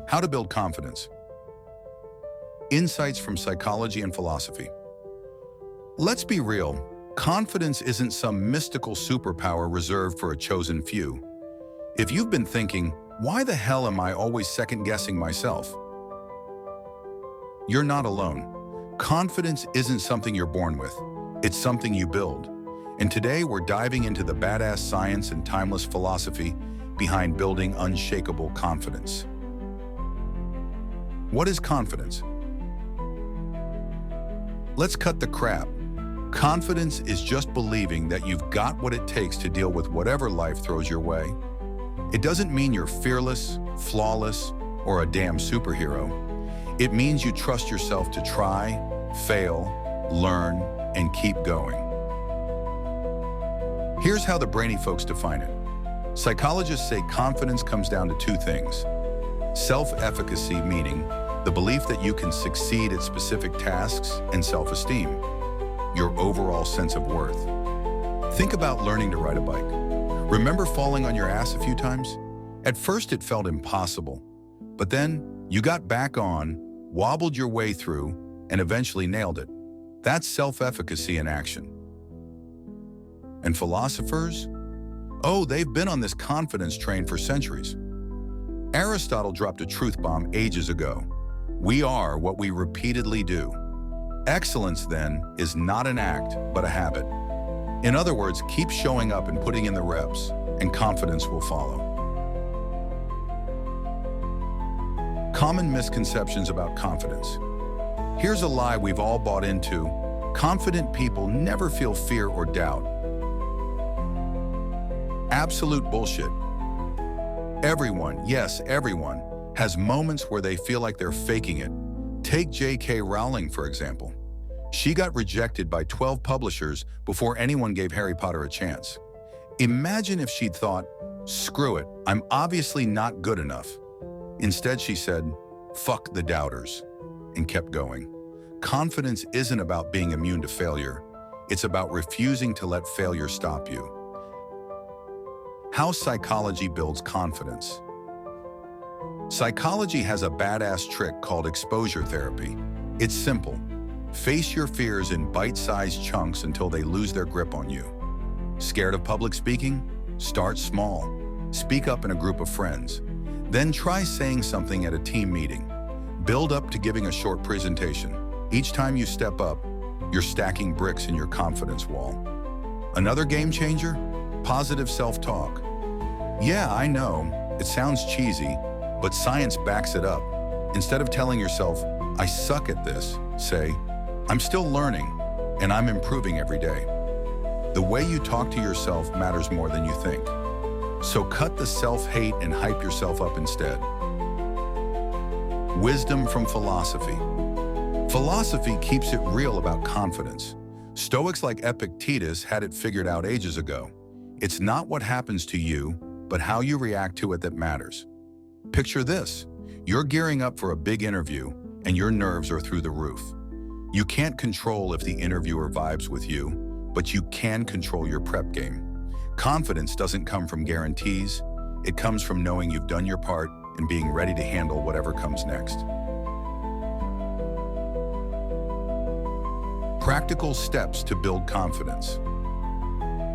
How to build confidence. Insights from psychology and philosophy. Let's be real, confidence isn't some mystical superpower reserved for a chosen few. If you've been thinking, why the hell am I always second-guessing myself? You're not alone. Confidence isn't something you're born with. It's something you build. And today we're diving into the badass science and timeless philosophy behind building unshakable confidence. What is confidence? Let's cut the crap. Confidence is just believing that you've got what it takes to deal with whatever life throws your way. It doesn't mean you're fearless, flawless, or a damn superhero. It means you trust yourself to try, fail, learn, and keep going. Here's how the brainy folks define it. Psychologists say confidence comes down to two things. Self-efficacy, meaning the belief that you can succeed at specific tasks, and self-esteem, your overall sense of worth. Think about learning to ride a bike. Remember falling on your ass a few times? At first it felt impossible, but then you got back on, wobbled your way through, and eventually nailed it. That's self-efficacy in action. And philosophers? Oh, they've been on this confidence train for centuries. Aristotle dropped a truth bomb ages ago. We are what we repeatedly do. Excellence, then, is not an act, but a habit. In other words, keep showing up and putting in the reps, and confidence will follow. Common misconceptions about confidence. Here's a lie we've all bought into. Confident people never feel fear or doubt. Absolute bullshit. Everyone, yes, everyone, has moments where they feel like they're faking it. Take J.K. Rowling, for example. She got rejected by 12 publishers before anyone gave Harry Potter a chance. Imagine if she'd thought, screw it, I'm obviously not good enough. Instead, she said, fuck the doubters, and kept going. Confidence isn't about being immune to failure. It's about refusing to let failure stop you. How psychology builds confidence. Psychology has a badass trick called exposure therapy. It's simple. Face your fears in bite-sized chunks until they lose their grip on you. Scared of public speaking? Start small. Speak up in a group of friends. Then try saying something at a team meeting. Build up to giving a short presentation. Each time you step up, you're stacking bricks in your confidence wall. Another game changer? Positive self-talk. Yeah, I know, it sounds cheesy, but science backs it up. Instead of telling yourself, I suck at this, say, I'm still learning, and I'm improving every day. The way you talk to yourself matters more than you think. So cut the self-hate and hype yourself up instead. Wisdom from philosophy. Philosophy keeps it real about confidence. Stoics like Epictetus had it figured out ages ago. It's not what happens to you, but how you react to it that matters. Picture this. You're gearing up for a big interview, and your nerves are through the roof. You can't control if the interviewer vibes with you, but you can control your prep game. Confidence doesn't come from guarantees. It comes from knowing you've done your part and being ready to handle whatever comes next. Practical steps to build confidence.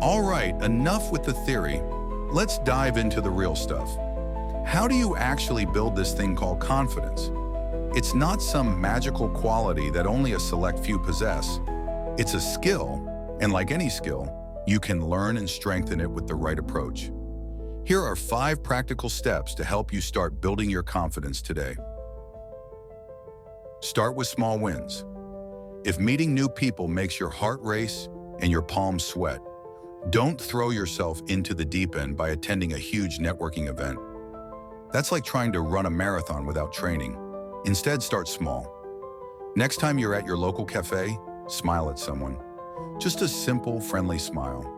All right, enough with the theory. Let's dive into the real stuff. How do you actually build this thing called confidence? It's not some magical quality that only a select few possess. It's a skill, and like any skill, you can learn and strengthen it with the right approach. Here are 5 practical steps to help you start building your confidence today. Start with small wins. If meeting new people makes your heart race and your palms sweat, don't throw yourself into the deep end by attending a huge networking event. That's like trying to run a marathon without training. Instead, start small. Next time you're at your local cafe, smile at someone. Just a simple, friendly smile.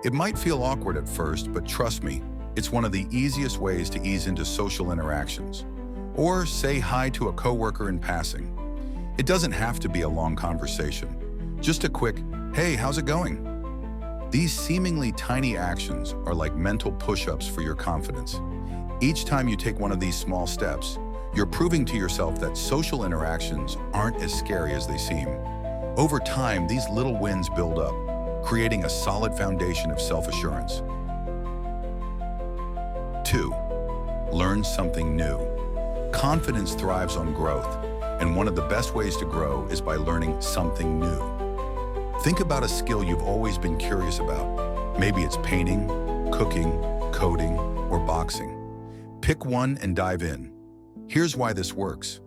It might feel awkward at first, but trust me, it's one of the easiest ways to ease into social interactions. Or say hi to a coworker in passing. It doesn't have to be a long conversation. Just a quick, hey, how's it going? These seemingly tiny actions are like mental push-ups for your confidence. Each time you take one of these small steps, You're proving to yourself that social interactions aren't as scary as they seem. Over time, these little wins build up, creating a solid foundation of self-assurance. 2. Learn something new. Confidence thrives on growth, and one of the best ways to grow is by learning something new. Think about a skill you've always been curious about. Maybe it's painting, cooking, coding, or boxing. Pick one and dive in. Here's why this works.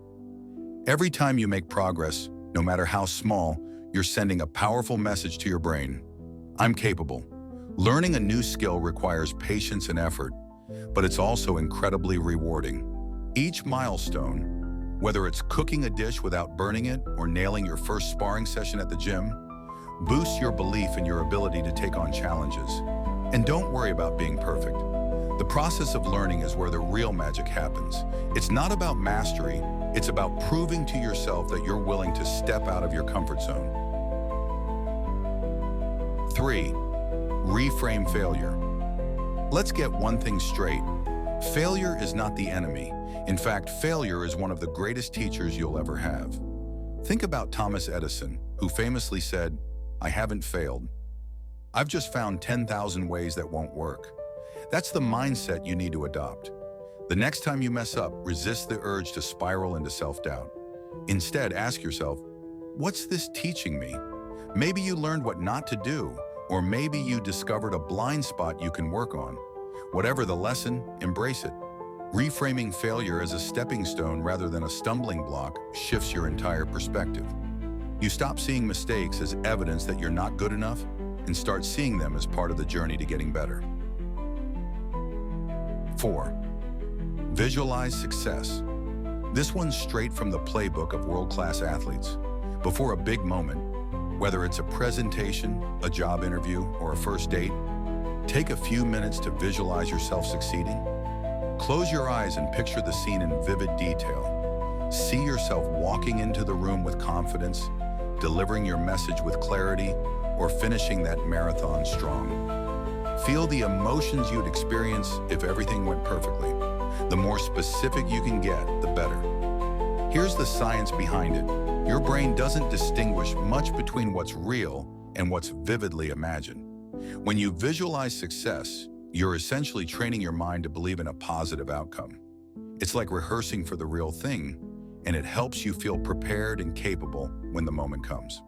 Every time you make progress, no matter how small, you're sending a powerful message to your brain. I'm capable. Learning a new skill requires patience and effort, but it's also incredibly rewarding. Each milestone, whether it's cooking a dish without burning it or nailing your first sparring session at the gym, boosts your belief in your ability to take on challenges. And don't worry about being perfect. The process of learning is where the real magic happens. It's not about mastery, it's about proving to yourself that you're willing to step out of your comfort zone. 3. Reframe failure. Let's get one thing straight. Failure is not the enemy. In fact, failure is one of the greatest teachers you'll ever have. Think about Thomas Edison, who famously said, "I haven't failed. I've just found 10,000 ways that won't work." That's the mindset you need to adopt. The next time you mess up, resist the urge to spiral into self-doubt. Instead, ask yourself, what's this teaching me? Maybe you learned what not to do, or maybe you discovered a blind spot you can work on. Whatever the lesson, embrace it. Reframing failure as a stepping stone rather than a stumbling block shifts your entire perspective. You stop seeing mistakes as evidence that you're not good enough and start seeing them as part of the journey to getting better. 4. Visualize success. This one's straight from the playbook of world-class athletes. Before a big moment, whether it's a presentation, a job interview, or a first date, take a few minutes to visualize yourself succeeding. Close your eyes and picture the scene in vivid detail. See yourself walking into the room with confidence, delivering your message with clarity, or finishing that marathon strong. Feel the emotions you'd experience if everything went perfectly. The more specific you can get, the better. Here's the science behind it. Your brain doesn't distinguish much between what's real and what's vividly imagined. When you visualize success, you're essentially training your mind to believe in a positive outcome. It's like rehearsing for the real thing, and it helps you feel prepared and capable when the moment comes.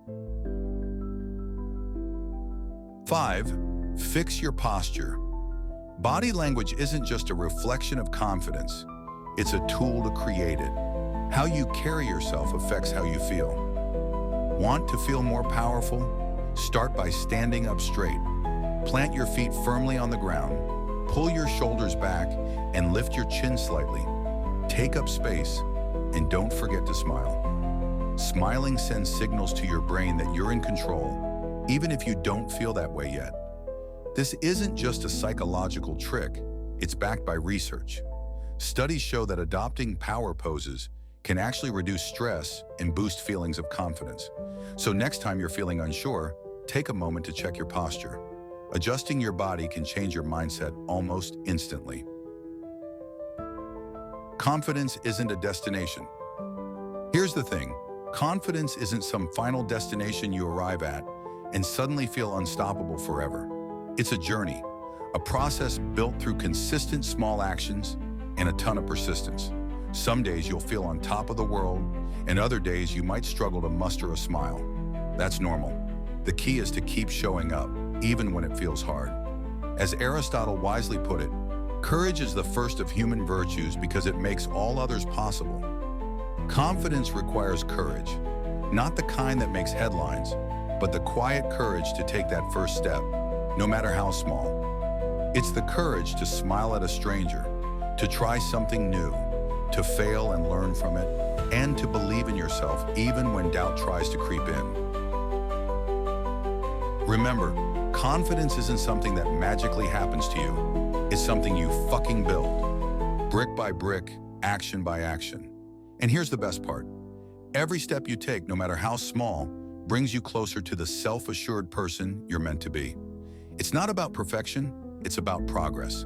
5. Fix your posture. Body language isn't just a reflection of confidence, it's a tool to create it. How you carry yourself affects how you feel. Want to feel more powerful? Start by standing up straight. Plant your feet firmly on the ground, pull your shoulders back, and lift your chin slightly. Take up space, and don't forget to smile. Smiling sends signals to your brain that you're in control, even if you don't feel that way yet. This isn't just a psychological trick, it's backed by research. Studies show that adopting power poses can actually reduce stress and boost feelings of confidence. So next time you're feeling unsure, take a moment to check your posture. Adjusting your body can change your mindset almost instantly. Confidence isn't a destination. Here's the thing, confidence isn't some final destination you arrive at and suddenly feel unstoppable forever. It's a journey, a process built through consistent small actions and a ton of persistence. Some days you'll feel on top of the world, and other days you might struggle to muster a smile. That's normal. The key is to keep showing up, even when it feels hard. As Aristotle wisely put it, courage is the first of human virtues because it makes all others possible. Confidence requires courage, not the kind that makes headlines, but the quiet courage to take that first step, no matter how small. It's the courage to smile at a stranger, to try something new, to fail and learn from it, and to believe in yourself even when doubt tries to creep in. Remember, confidence isn't something that magically happens to you. It's something you fucking build. Brick by brick, action by action. And here's the best part. Every step you take, no matter how small, brings you closer to the self-assured person you're meant to be. It's not about perfection, it's about progress.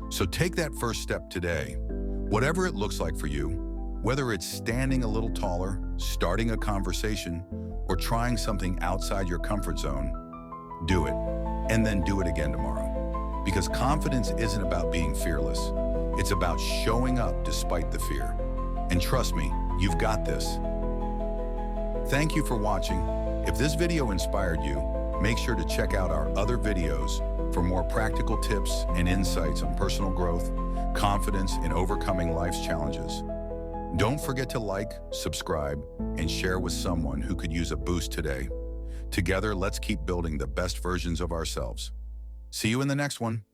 So take that first step today, whatever it looks like for you, Whether it's standing a little taller, starting a conversation, or trying something outside your comfort zone, do it, and then do it again tomorrow. Because confidence isn't about being fearless. It's about showing up despite the fear. And trust me, you've got this. Thank you for watching. If this video inspired you, make sure to check out our other videos for more practical tips and insights on personal growth, confidence, and overcoming life's challenges. Don't forget to like, subscribe, and share with someone who could use a boost today. Together, let's keep building the best versions of ourselves. See you in the next one.